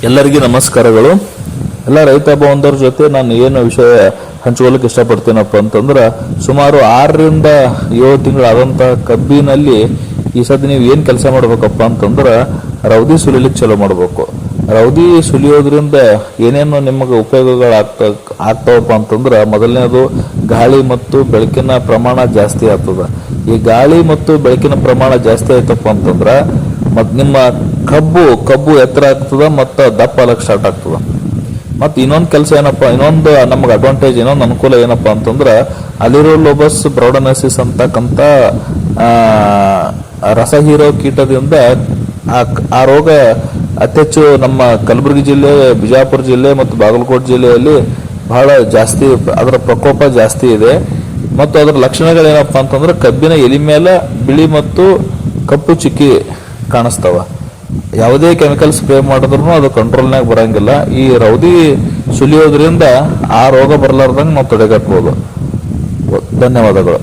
ಎಲ್ಲರಿಗೂ ನಮಸ್ಕಾರಗಳು. ಎಲ್ಲ ರೈತ ಬಾಂಧವರ ಜೊತೆ ನಾನು ಏನು ವಿಷಯ ಹಂಚ್ಕೊಳ್ಳೋಕೆ ಇಷ್ಟಪಡ್ತೀನಪ್ಪ ಅಂತಂದ್ರೆ, ಸುಮಾರು 6ರಿಂದ 7 ತಿಂಗಳಾದಂಥ ಕಬ್ಬಿನಲ್ಲಿ ಈ ಸದ್ಯ ನೀವು ಏನು ಕೆಲಸ ಮಾಡ್ಬೇಕಪ್ಪ ಅಂತಂದ್ರೆ ರೌದಿ ಸುಲಿಲಿಕ್ಕೆ ಚಲೋ ಮಾಡಬೇಕು. ರೌದಿ ಸುಲಿಯೋದ್ರಿಂದ ಏನೇನು ನಿಮಗೆ ಆಗ್ತಾವಪ್ಪ ಅಂತಂದ್ರೆ, ಮೊದಲನೇದು ಗಾಳಿ ಮತ್ತು ಬೆಳಕಿನ ಪ್ರಮಾಣ ಜಾಸ್ತಿ ಆಗ್ತದೆ. ಈ ಗಾಳಿ ಮತ್ತು ಬೆಳಕಿನ ಪ್ರಮಾಣ ಜಾಸ್ತಿ ಆಯ್ತಪ್ಪ ಅಂತಂದ್ರೆ ನಿಮ್ಮ ಕಬ್ಬು ಎತ್ತರ ಆಗ್ತದ ಮತ್ತು ದಪ್ಪ ಆಗಕ್ಕೆ ಸ್ಟಾರ್ಟ್ ಆಗ್ತದ. ಮತ್ತು ಇನ್ನೊಂದು ಕೆಲಸ ಏನಪ್ಪ, ಇನ್ನೊಂದು ನಮಗೆ ಅಡ್ವಾಂಟೇಜ್, ಇನ್ನೊಂದು ಅನುಕೂಲ ಏನಪ್ಪ ಅಂತಂದ್ರೆ, ಅಲಿರೋಲೋಬಸ್ ಬ್ರೌಡನೆಸಿಸ್ ಅಂತಕ್ಕಂಥ ರಸ ಹೀರೋ ಕೀಟದಿಂದ ಆ ರೋಗ ಅತಿ ಹೆಚ್ಚು ನಮ್ಮ ಕಲಬುರಗಿ ಜಿಲ್ಲೆ, ಬಿಜಾಪುರ ಜಿಲ್ಲೆ ಮತ್ತು ಬಾಗಲಕೋಟೆ ಜಿಲ್ಲೆಯಲ್ಲಿ ಬಹಳ ಜಾಸ್ತಿ, ಅದರ ಪ್ರಕೋಪ ಜಾಸ್ತಿ ಇದೆ. ಮತ್ತು ಅದರ ಲಕ್ಷಣಗಳೇನಪ್ಪ ಅಂತಂದ್ರೆ, ಕಬ್ಬಿನ ಎಲಿ ಮೇಲೆ ಬಿಳಿ ಮತ್ತು ಕಪ್ಪು ಚಿಕ್ಕಿ ಕಾಣಿಸ್ತಾವ. ಯಾವುದೇ ಕೆಮಿಕಲ್ ಸ್ಪ್ರೇ ಮಾಡಿದ್ರು ಅದು ಕಂಟ್ರೋಲ್ನಾಗ ಬರಂಗಿಲ್ಲ. ಈ ರೌದಿ ಸುಲಿಯೋದ್ರಿಂದ ಆ ರೋಗ ಬರಲಾರ್ದಂಗೆ ನಾವು ತಡೆಗಟ್ಬೋದು. ಧನ್ಯವಾದಗಳು.